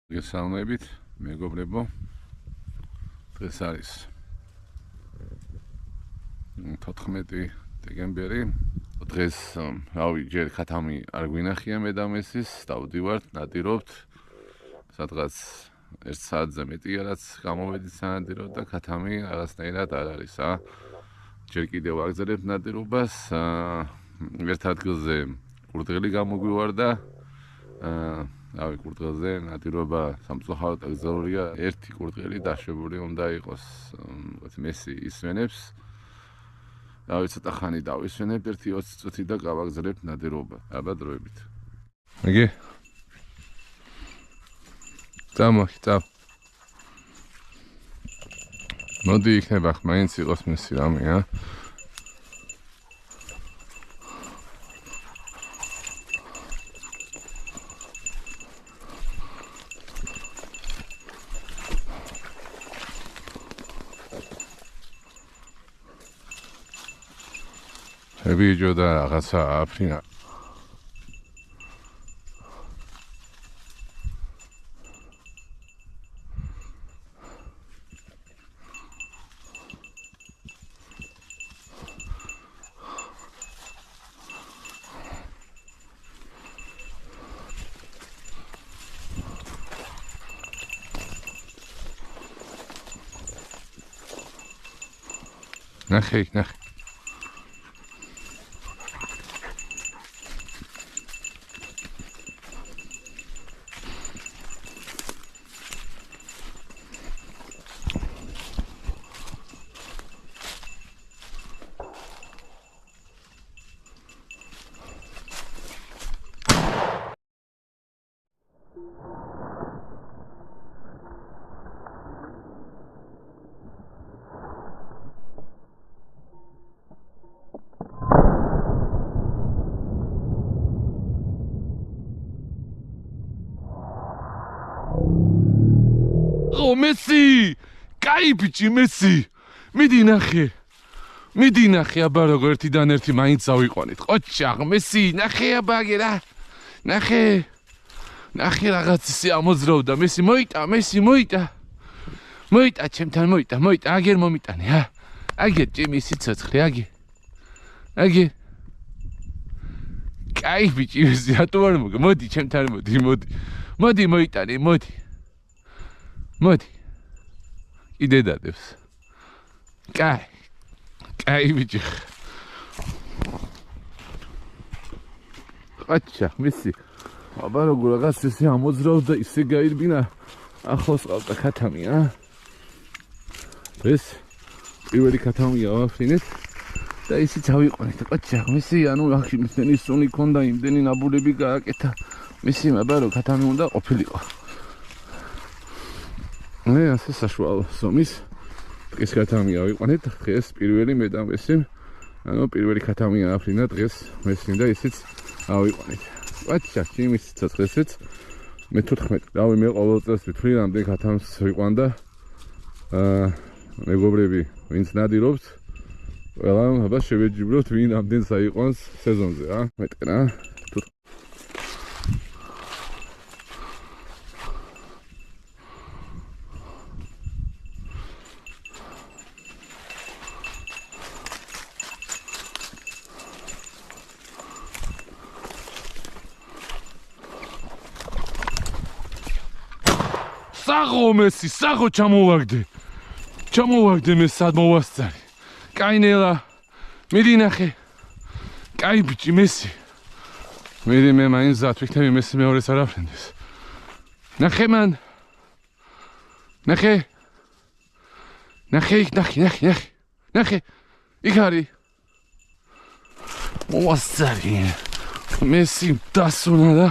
გესალმებით, მეგობრებო. დღეს არის 14 დეკემბერი. დღეს რავი, ჯერ ქათამი არ გვინახია მე და მესის, დავდივართ, ნადირობთ. სადღაც 1 საათზე მეტია რაც გამოვედით სანადიროდ და ქათამი რაღაცნაირად არ არის, ჯერ კიდევ აგზავნებთ ნადირობას. ერთ ადგილზე კურდღელი გამოგვივარდა. რავი, კურდღელზე ნადირობა სამწუხაროდ აკრძალულია. ერთი კურდღელი დაშვებული უნდა იყოს, მესი ისვენებს. რავი, ცოტა ხანი დავისვენებთ, 1-20 წუთი და გავაგზავნებთ ნადირობა. აბა დროებით. იგი? წამოხი. მოდი იქნება, მაინც იყოს მესი რამე, ბიჯო და რაღაცა აფრინა. ნახე. მესი! კაი ბიჭი, მესი! მიდი ნახე, აბა როგორ ერთიდან ერთი მაინც ავიყვანით. ყოჩაღ, მესი, ნახე აბა აგე რა. ნახე რაღაც ისე ამოძრავდა. მესი მოიტა. მოიტა ჩემთან მოიტა. აგერ მომიტანე, აგერ ჭიმი სიცოცხლე, აგე. კაი ბიჭი, მესი, რატო არ მოგე? მოდი ჩემთან მოდი მოიტანე, მოდი. კიდე დადებს. კაი ბიჭი. ყაჩა, მესი. აბა როგორ რაღაც ისე ამოძრავდა, ისე გაირბინა. ახლოს ყავდა ქათამი, ეს პირველი ქათამია ვაფრინეთ და ისიც ავიყვანეთ. ყაჩა, მესი, ანუ ახში მისენი სუნი ქონდა, იმდენი ნაბულები გააკეთა. მესი, აბა რო ქათამი უნდა ყოფილიყო. ასე საშუალო ზომის დღეს ქათამი ავიყვანეთ. დღეს პირველი მე და მესი, ანუ პირველი ქათამი აფრინა დღეს მესი და ისიც ავიყვანეთ. ყაჩა, იმის სიცოცხლეც მე 14. რავი, მე ყოველ წელს ვთვლი რამდენი ქათამს ვიყვანდა. მეგობრები, ვინც ნადირობს, ყველა აბა შევეჯიბროთ, ვინ რამდენს აიყვანს სეზონზე, მეტყნა. მესი, საღო ჩამოვაგდე მე სად მოვასწარი. კაინელა, მიდი ნახე. კაი ბიჭი, მესი. მიდი მე მაინც ზათვიქნები, მესი მეორეს არ აფრენდეს. ნახე მან. ნახე. იქ არის. მოვასწარი. მესი დასუნა და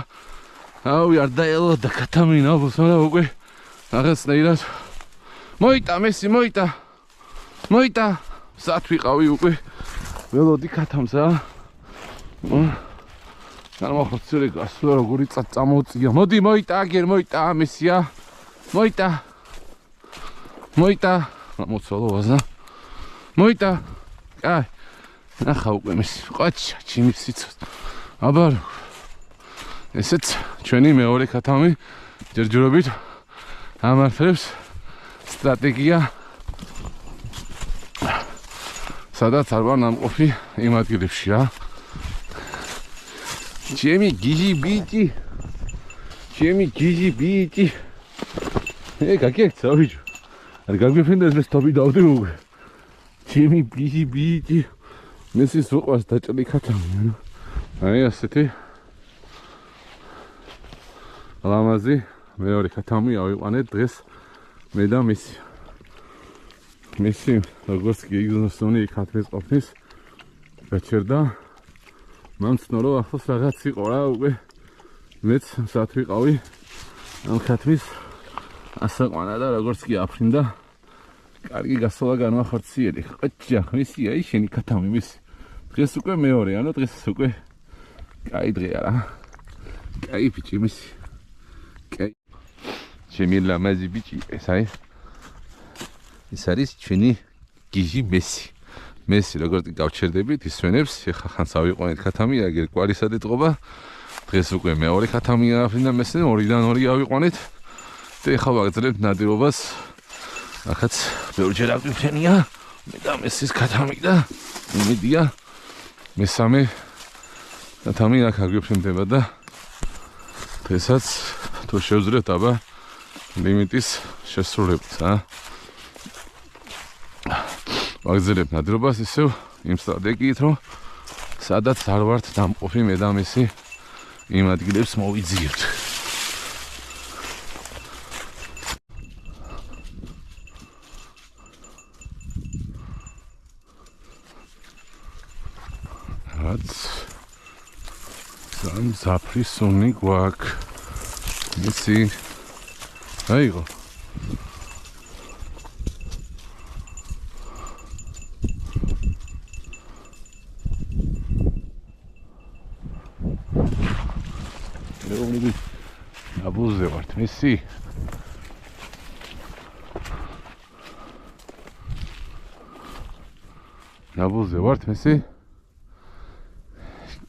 ავი არ დაელოდა ქათამი ნაბოს, მაგრამ უკვე რაღაცნაირად მოიტა მესი, მოიტა. სად ვიყავი უკვე. ველოდი ქათამს, გამოხოცილი გასულა როგორი წამოწია. მოდი მოიტა, აგერ მოიტა მესია. მოიტა. გამოცვალო ვაზა. მოიტა. კაი. ნახა უკვე მესი. ყაჩა, ჩიმის სიცოცხლე. აბა ესეც ჩვენი მეორე ქათამი ჯერჯერობით ამარხებს სტრატეგია სადაც არ ვარ ნამყოფი იმ ადგილებში რა ჩემი გიჟი ბიჭი გაგიქცა ვიჯო არ გაგვიფრინდა ეს თობი დავდე უკვე ჩემი გიჟი ბიჭი მესის უყვარს დაჭრილი ქათამი აი ასეთი ლამაზი მეორე ქათამი ავიყვანეთ დღეს მე და მისი როგორც გიგზნოსონი ქათმის ყოფნის გაჩერდა მან ცნო რომ ახლოს რაღაც იყო რა უკვე მეც საათ ვიყავი ამ ქათმის ასაყვანა და როგორც კი აფრინდა კარგი გასვლა განვახორციელი ყოჭა მისი აი შენი ქათამი მისი დღეს უკვე მეორე ანუ დღეს უკვე კაი დღეა რა კაი ბიჭი მისი კაი ჩემი ლამაზი ბიჭი ეს არის ჩვენი გიჟი მესი როგორც გავჩერდებით ისვენებს ეხა ხანს ავიყვანეთ ქათამი აგერ კვარისად ეტყობა დღეს უკვე მეორე ქათამი აფრინდა მესზე 2-დან 2 ავიყვანეთ და ეხა ვაგრძელებთ ნადირობას ახაც ბევრჯერ აგვიფრენია მე და მესის ქათამი და იმედია მესამე ქათამი აქ აგვიფრენდება და დღესაც თუ შევძლებთ აბა ლიმიტის შესრულებით ვაგრძელებთ ნადირობას ისევ იმ სტრატეგიით რომ სადაც არ ვართ დამყოფი მე და მესი იმ ადგილებს მოვიძიებთ რაც ზაფრის სუნი გვაქვს მესი აიღო აბუზე ვართ მესი აბუზე ვართ მესი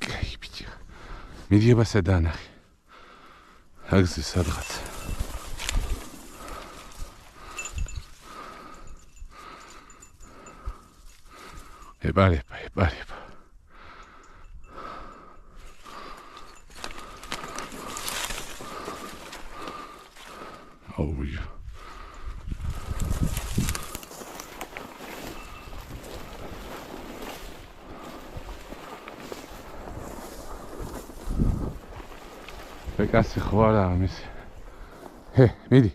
კაი ბიჭი მიდიება სადანახი აგზი სადღაც ებარება აუვია ეკასი ხვარა ამის მიდი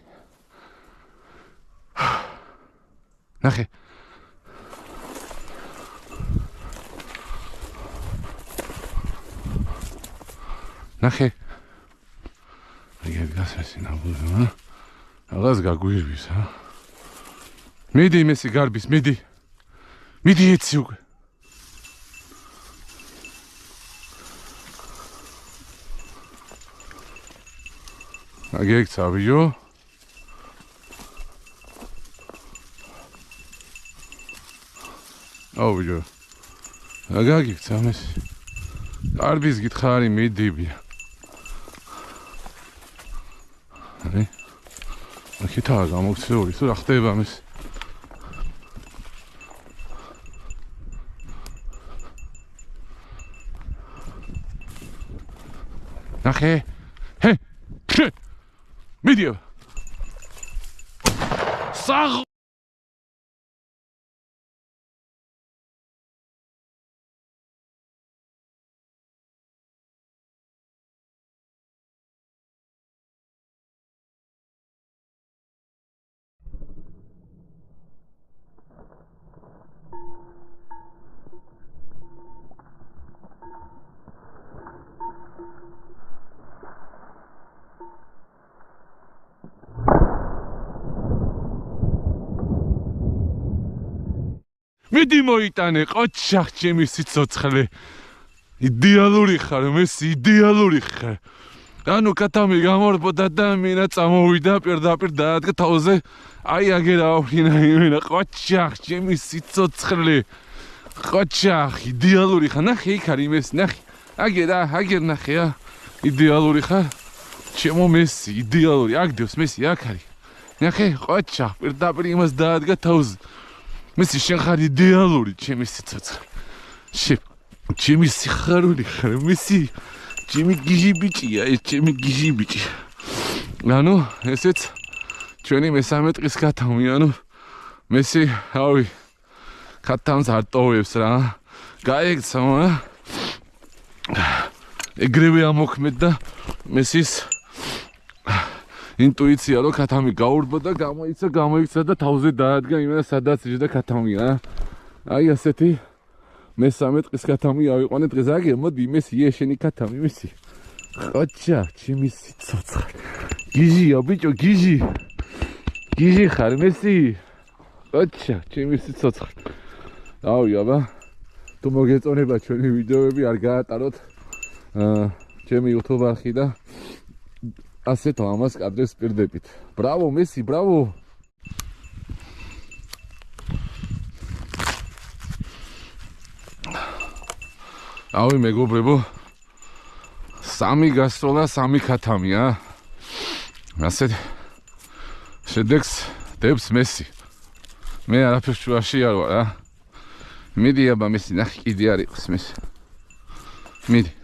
ნახე ეგ გასასინა ბუზა რაღაც გაგვირვის მიდი მესი გარბის მიდი ეცი უკვე აგექცა ვიო აუვიო აგექცა მესი გარბის გითხარი მიდიბია არი აქეთაა გამოქცეული თუ რა ხდება მის ნახე მიდიო საღ მიდი მოიტანე ყოჩახ ჩემი სიცოცხლე იდეალური ხარ მესი იდეალური ხარ ანუ ქათამი გამორბოდა და მინა წამოვიდა პირდაპირ დაადგა თავზე აი აგერა ავფრინა იმენა ყოჩახ ჩემი სიცოცხლე ყოჩახ იდეალური ხარ ნახე იქ არის მესი ნახე აგერ ნახეა იდეალური ხარ ჩემო მესი იდეალური აგდევს მესი აქ არის ნახე ყოჩა პირდაპირ იმას დაადგა თავს მესი შენ ხარ იდეალური ჩემი სიცოცხლე ჩემი სიხარული ხარ მესი ჩემი გიჟი ბიჭია ეს ჩემი გიჟი ბიჭი ანუ ესეც ჩვენი მესამე ტყის ქათამი ანუ მესი ავი ქათამს არ ტოვებს რა გაიქცა ეგრევე ამოქმედდა მესის ინტუიცია რომ ქათამი გაურბა და გამოიქცა და თავზე დაადგა იმენა სადაც იჯდა ქათამია აი ასეთი მესამე ტყის ქათამი ავიყვანე დღეს აგე მოდი მესი ეშენი ქათამი მესი ხოჩა ჩემი სიცოცხლე გიჟია ბიჭო გიჟი ხარ მესი ხოჩა ჩემი სიცოცხლე ავი აბა თუ მოგეწონება ჩვენი ვიდეოები არ გაატაროთ ჩემი YouTube არხი და ასეთო ამას კადრებს პირდებით ბრავო მესი ბრავო ავი მეგობრებო სამი გასწროლა სამი ქათამია ასეთ შედეგს დებს მესი მე არაფერს შუაში არ ვარ რა მიდი აბა მესი ნახე კიდე არ იყოს მესი მიდი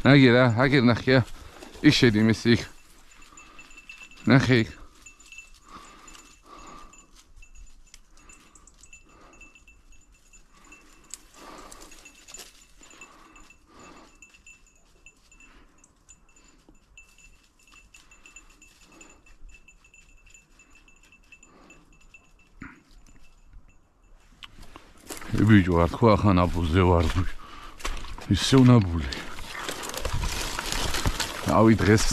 აგერ ნახე იქ შედი მესი იქ ნახე იქ ბიჭო არ თქვა ხან აბუზე ვარ ისე უნაბული ავი დღეს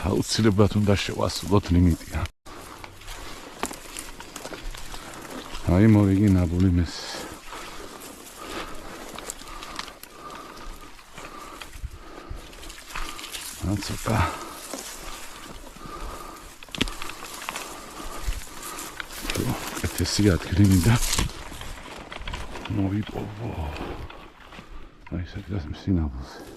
აუცილებლად უნდა შევასრულოთ ლიმიტი აი მოვიგი ნაბული მეს ცოტა ეთესი ადგილი მინდა მოვიპოვო აი სადღაც მსინავალზე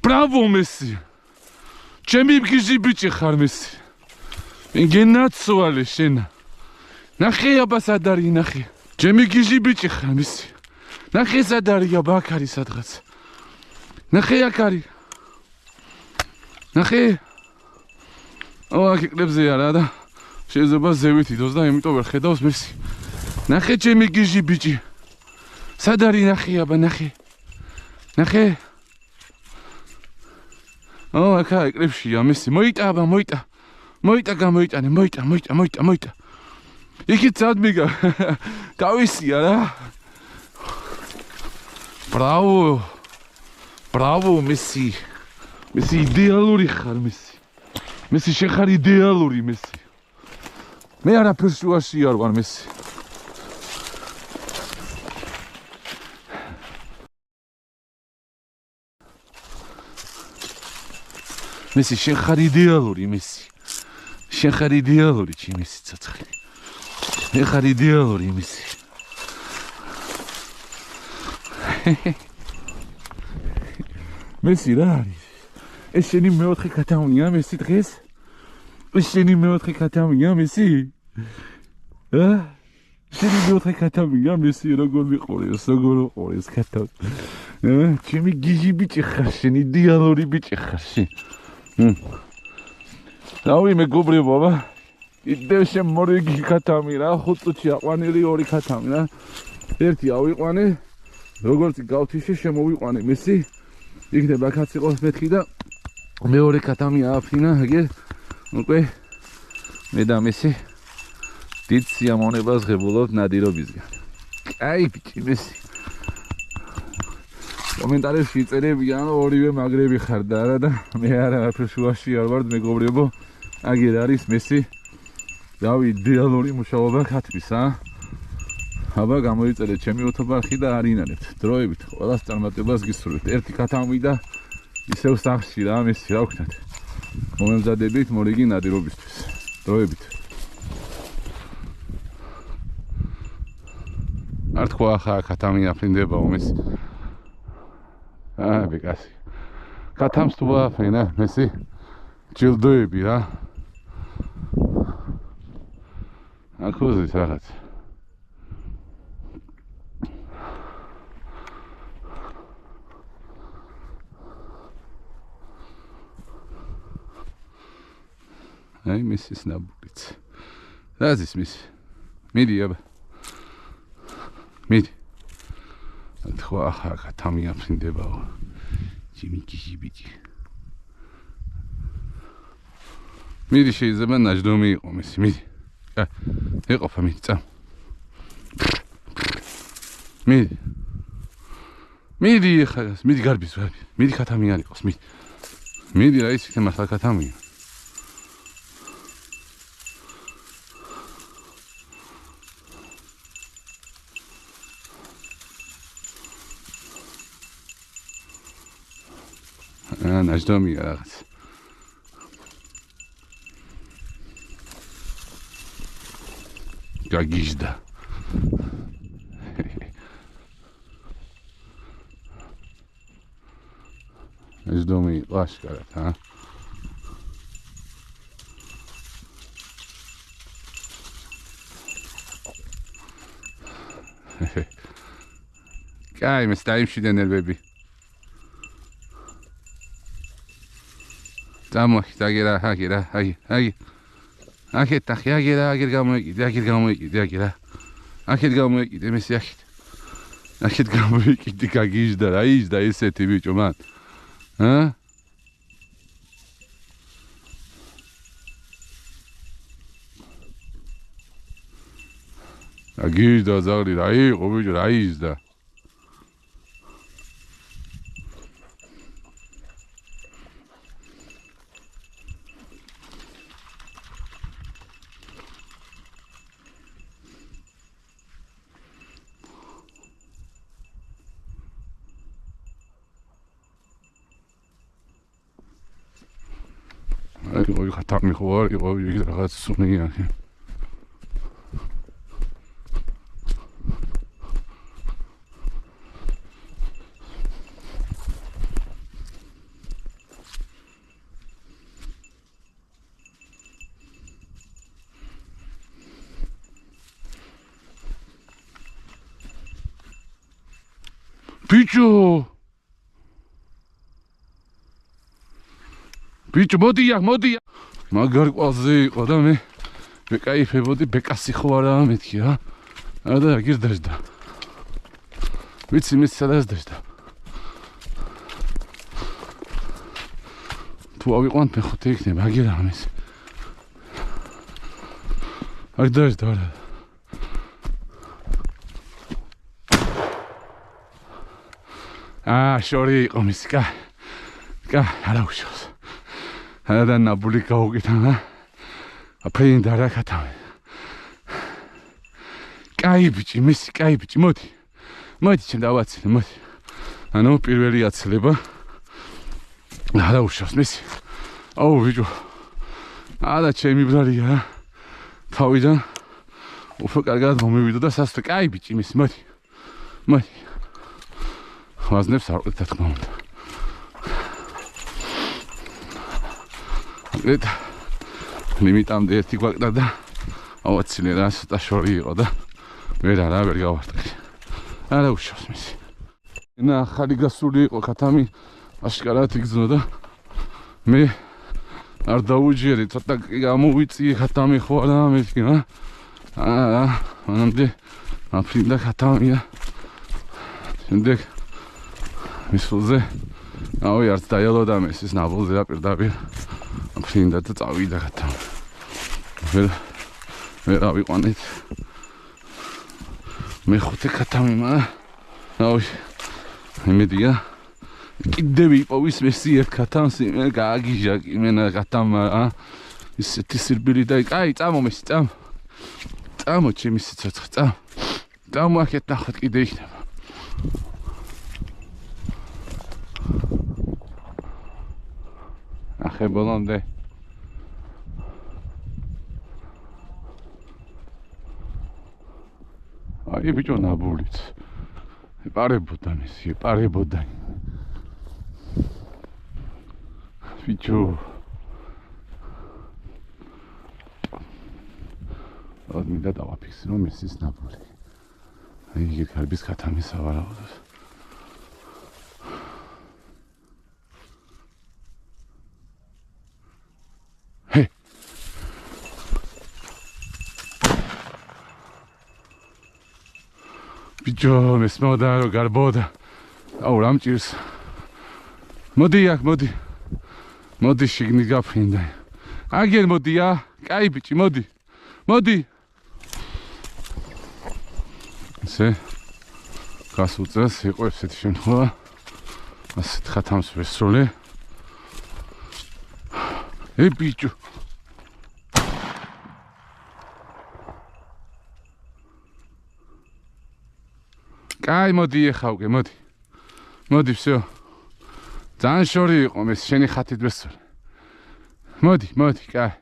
Bravo Messi. ჩემი გიჟი ბიჭი ხარ მესი. გენაცვალე შენ. ნახე აბა სად არის ნახე. ჩემი გიჟი ბიჭი ხარ მესი. ნახე სად არის აბა აქ არის სადღაც. ნახე აქ არის. ნახე. აქ კლებზე არა და შეიძლება ზევით იდოს და იმიტომ ვერ ხედავს მესი. ნახე ჩემი გიჟი ბიჭი. სად არის ნახე აბა ნახე. ნახე. აქა ეკლებში ამესი მოიტა აბა მოიტა გამოიტანე მოიტა იქით სადმიგა თავისია რა ბრავო მესი იდეალური ხარ მესი შენ ხარ იდეალური მესი მე არაფერს შუაში არ ვარ მესი მესი შენ ხარ იდეალური მესი შენ ხარ იდეალური ჩემი სიცოცხლე მე ხარ იდეალური მესი მესი რა არის ეს შენი მეოთხე ქათამია მესი დღეს ეს შენი მეოთხე ქათამია მესი შენი მეოთხე ქათამია მესი როგორ ვიყურეს ქათამი ჩემი გიჟი ბიჭი ხარ შენ იდეალური ბიჭი ხარ შენ რავი მეგობრებო აბა იდე შენ მორიგი ქათამი რა 5 წუთში აყვანილი 2 ქათამი რა ერთი ავიყვანე როგორც გავთიშე შემოვიყვანე მესი იქნება კაც იყოს მეთქი და მეორე ქათამი ააფინა ეგერ უკვე მე და მესი დიდ სიამოვნებას ღებულობთ ნადირობისგან კაი ბიჭი მესი კომენტარებში იწერებიან რომ ორივე მაგრები ხარ და არა და მე არაფერ შუაში არ ვარ მეგობრებო აგერ არის მესი დავი იდეალური მუშაობა ქათმის აბა გამოიწერეთ ჩემი ოთობარხი და არინანებთ დროებით ყველას წარმატებას გისურვებთ ერთი ქათამი და ისევ სახში რა მესი რა ვქნათ მომემზადებით მორიგი ნადირობისთვის დროებით არ თქვა ხა ქათამი აფრინდებაო მესი ბეკასი ქათამს თუ აფრინა მესი ჯილდოები რა აქოზის რაღაც აი მისის ნაბურიც რაზის მისი მიდი აბა მიდი თქვა ხა ქათამი აფრინდებაო ჯიმიკიჟიბიჯი მიდი შეიძლება ნაჯდომი იყო მისი მიდი ეყოფა მიდი წამ მიდი ხა მიდი გარბის მიდი ქათამი არ იყოს მიდი რა ის იქნება მართლა ქათამია ნაჯდომია რაღაც გაგიჟდა ნაჯდომი იყო აშკარად კაი მე სტაიმში დენერვები Tamam, agera, Akit agera, agir gamoikide, Akit gamoikide, mesi akit. Akit gamoikide kagizda, raizda, eseti bicho man. Agizda, zagli, raizda. 이거 갖다 미고 이거 여기 들어가 수능이야. 비추 뭐디야 마가르 ყვაზე იყო და მე ვეკაიფებოდი ბეკასი ხო არა მეთქი რა და გირდაჟდა ვიცი მე სადაც დაჟდა თუ ავიყვანთ მე ხუთი იქნება აგერა ამის არ დაჟდა რა შორი იყო მისი კა არა უშავს 하나단 나불리가 오기다나 앞에 나라 같아 까이비지 미스 까이비지 뭐지 지금 나왔지 뭐지 아노 პირველი აცლება 나라우셔스 미스 어우 비주 아다 ჩემი ბრალია თავიდან უფრო კარგად მომივიდო და სასტე 까이비지 미스 뭐지 ვაზნებს არ ვიყავ თქმა უნდა Eta limitამდე ერთი გვაკდა და ავაცილე რა ცოტა შორი იყო და ვერ გავარტყე. არა უშავს მისი. ენა ახალი გასული იყო ქათამი აშკარად იგზნო და მე არ დაუჯერე ცოტა გამოვიწიე ქათამი ხო არა მეთქი რა. მანამდე აფრინდა ქათამია. შემდეგ მისულზე ავი არც დაელოდა მესის ნაბოლზე და პირდაპირ აფრინდა და წავიდა ქათამი. ვერ ავიყვანეთ. მე ხუთი ქათამი მა. ავი იმედია კიდევ იპოვის მესი ერთ ქათამს მე გააგიჟა იმენა ქათამა ისეთი სირბილი და აი წამო მესი წამო ჩემი სიცოცხლე წამო აქეთ ნახოთ კიდე იქნება ახე ბოლომდე აი ბიჭო ნაბულიც ეპარებოდა მესი ეპარებოდა ბიჭო ad მინდა დავაფიქსირო მესის ნაბული აი იგი კარბის ქათამის სავარაუდოდ ბიჭო მესმოდა რომ გარბოდა აუ რამჭირს მოდი აქ მოდი შიგნით გაფრინდა აგერ მოდია კაი ბიჭი მოდი ესე გასუწეს იყო ესეთი შემთხვევა ასეთ ხათამს ვესროლე ბიჭო კაი მოდი ეხავგე მოდი всё ძალიან შორი იყო მე შენი ხათით ვესროლე მოდი კაი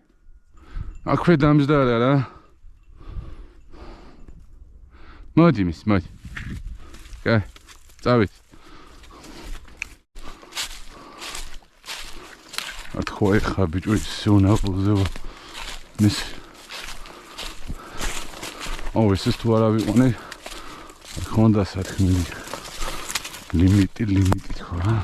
აქვე დამზდარა რა მოდი კაი წავით ათქო ეხა ბიჭო ისეუნა პოზევა მის აუ ეს თუ არა ვიყონე ხონდა საქმე ლიმიტი ხო რა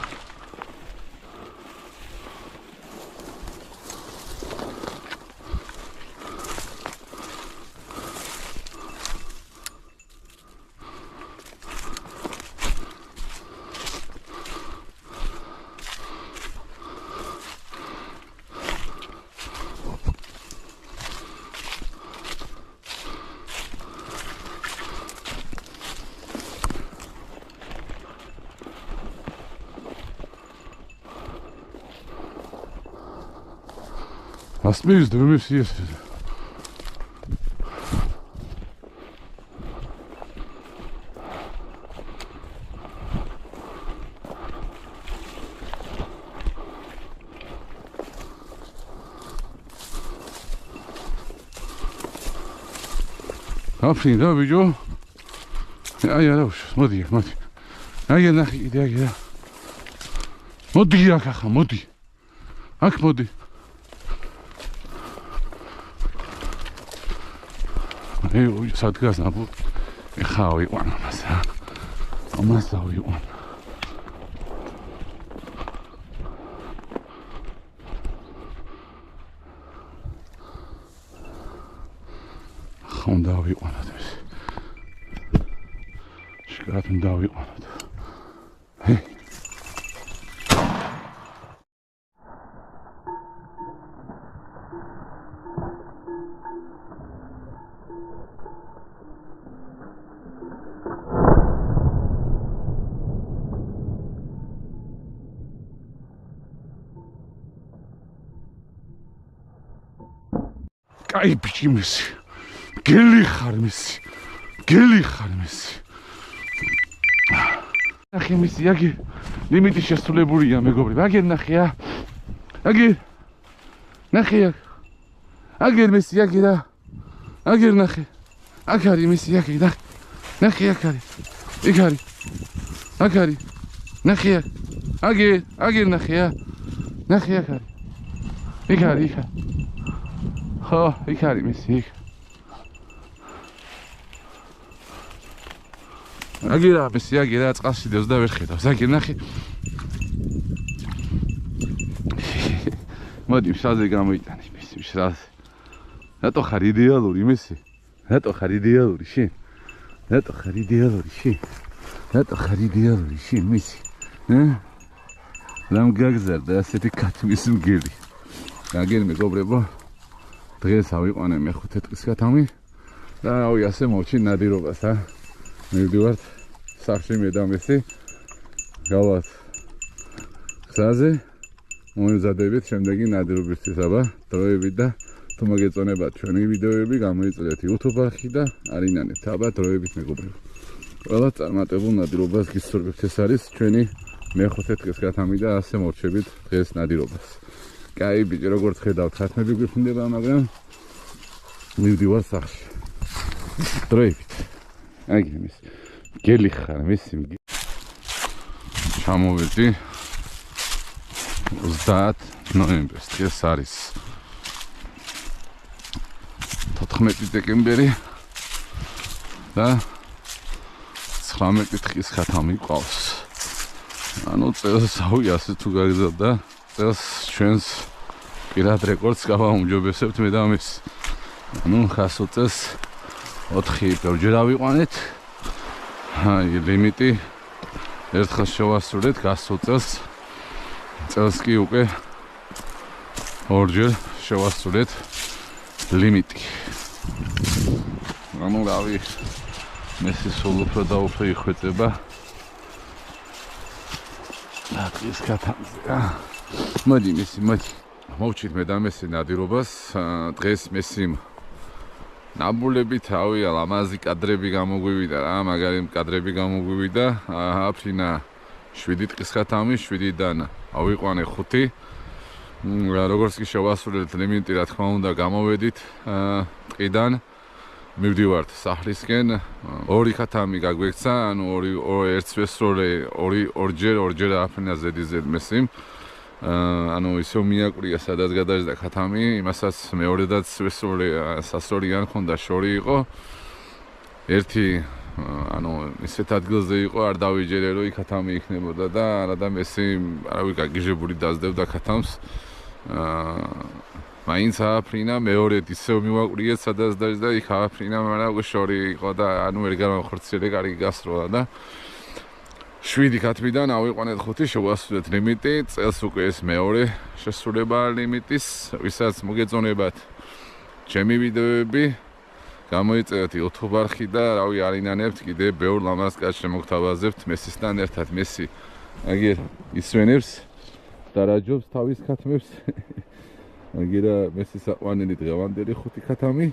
Asmıyoruz değil mi? Aferin abi Joe. Ya yaraş. Modi. Hayır nak gidiyor. Modi ya kaka modi. Ak modi. Hey, sadgaz nabu. Xawi wana masa. Amasa wi wana. Honda wi wana des. Shkatun da wi wana. Hey. Ay biçimiz. Geli xarmisi. Naximisi, agi. Limiti შესრულებულია, მეგობრებო. აგერ ნახია. Ნახია. აგერ მისი, agi რა. აგერ ნახე. აქ არის მისი, agi და. ნახე აქ არის. იქ არის. აქ არის. ნახია. აგერ ნახია. ნახე აქ არის. იქ არის. ხო, იქ არის მისი, იქ. აგირა მისი, აგირა წყალში დევს და ვერ ხედავს. აგერ ნახე. მოდი, შაზე გამოიტანე მისი, შაზე. რატო ხარ იდეალური მისი? რატო ხარ იდეალური შენ? რატო ხარ იდეალური შენ მისი? რამ გაგზარდა ასეთი ქათმის მგელი? აგერ მეგობრებო დღეს ავიყვანე მე-5 დღის ქათამი და რავი ასე მოვჩი ნადირობას მივდივართ სახში მე და მესი გავალთ გზაზე მომიზადებით შემდეგი ნადირობისთვის აბა დროებით და თუ მოგეწონებათ ჩვენი ვიდეოები გამოიწვიეთ YouTube არხი და არინანებთ აბა დროებით მეგობრებო ყველა წარმატებულ ნადირობას გისურვებთ ეს არის ჩვენი მე-5 დღეს გათამი და ასე მორჩებით დღეს ნადირობას კაი ბიჭი როგორც ხედავთ ხათმები გვიფრინდება მაგრამ მივდივარ სახში დროებით აგი მის გელი ხარ მისი ჩამოვედი 30 ნოემბერს დღეს არის 14 დეკემბერი და 19 დღის ხათამი ყავს ანუ წელს ავი ასე თუ გაგზავნა წელს ჩვენს პირად რეკორდს გავაუმჯობესებთ მე და მის ანუ ხასო წელს 4 ბევრჯერ ავიყვანეთ აი ლიმიტი ერთხელ შევასრულეთ გასულ წელს კი უკვე ორჯერ შევასრულეთ ლიმიტი ანუ რავი მესი სულ უფრო და უფრო იხვეწება ის კატანზე მოდი მოვჩით მე და მესი ნადირობას დღეს მესიმ ნაბულებით ავია ლამაზი კადრები გამოგვივიდა რა მაგარი კადრები გამოგვივიდა აფრინა 7 დღის ხათამი 7-დან ავიყვანე 5 როგორც კი შევასრულეთ ლიმიტი რა თქმა უნდა გამოვედით ტყიდან მივდივართ სახლისკენ ორი ხათამი გაგვექცა ანუ ერთს ვესროლე ორჯერ აფრინა ზედიზედ მესიმ ანუ ისო მიაკვრია სადაც გადაჭდა ხათამი იმასაც მეორედაც ვესროლე სასროლიან ხონდა შორი იყო ერთი ანუ ისეთ ადგილზე იყო არ დავიჯერე რომ იქ ხათამი იქნებოდა და არა და მესი არავი გაგიჟებული დაძდებდა ხათამს მაინც აფრინა მეორედ ისევ მივაკვლიეთ სადაც დაჭდა იქ აფრინა მაგრამ უკვე შორი იყო და ანუ ვერ გამახორციელე კარგი გასროლა და 7 ხათმიდან ავიყვანეთ 5 შევასრულეთ ლიმიტი წელს უკვე ეს მეორე შესრულება ლიმიტის ვისაც მოგეწონებათ ჩემი ვიდეოები გამოიწერეთ YouTube არხი და რავი არინანებთ კიდე ბევრ ლამაზ კაცს შემოგთავაზებთ მესისთან ერთად მესი აგერ ისვენებს და რაჯობს თავის ხათმებს აგერა მესის აყვანელი დღევანდელი 5 ხათამი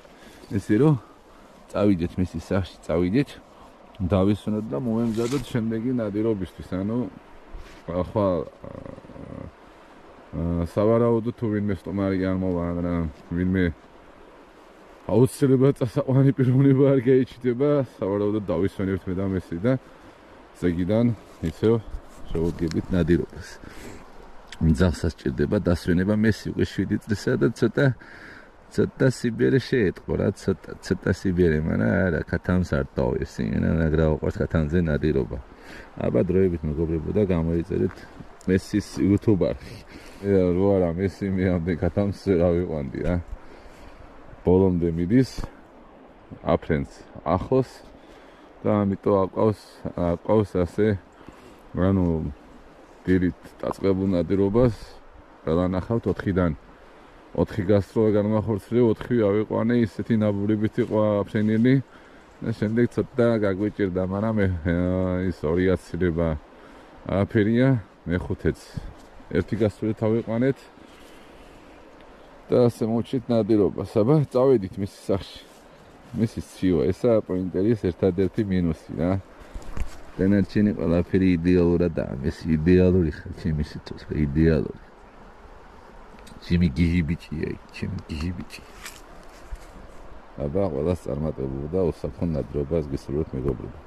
ესე რომ წავიდეთ მესის სახში წავიდეთ დავისვენოთ და მომემზადოთ შემდეგი ნადირობისთვის ანუ ახლა სავარაუდო თუ ვინმე სტომარი არ მოვა ვინმე აუცილებლად წასაყვანი პიროვნება არ გაიჩნდება სავარაუდოდ დავისვენებთ მე და მესი და ზეგიდან ისევ შევუდგებით ნადირობას მძახსაც ჭირდება დასვენება მესი უკვე 7 წლისა და ცოტა სიბერე შეეტყო რა ცოტა სიბერე მაგრამ არა ხათამს არ დავესი მაგრამ უყვარს ხათამზე ნადირობა აბა დროებით მეგობრებო და გამოიწერეთ მესის YouTube არხი რო არა მესი მე ამდენ ხათამს რა ვიყვანდი რა ბოლომდე მიდის აფრენს ახლოს და ამიტომ აყავს ასე ანუ დილით დაწყებულ ნადირობას ყველანახავთ 4-დან 4 გასროლა განმახორციელე 4 ავიყვანე ისეთი ნაბულებით იყო აფრენილი და შემდეგ ცოტა გაგვიჭირდა მაგრამ ის ორიაცილება აფერია მე-5-ც ერთი გასროლით ავიყვანეთ და ასე მოვჩით ნადირობას აბა წავედით მისის სახში მისის ციო ესა პოინტერის ერთადერთი მინუსი რა დანარჩენი ყველაფერი იდეალურადაა მესი იდეალური ხარ ჩემი სიტყვა იდეალური ჩემი გიჟიბიჭია ჩემი გიჟიბიჭი აბა ყველას წარმატებულ და უსაფრთხო ნადირობას გისურვებთ მეგობრებო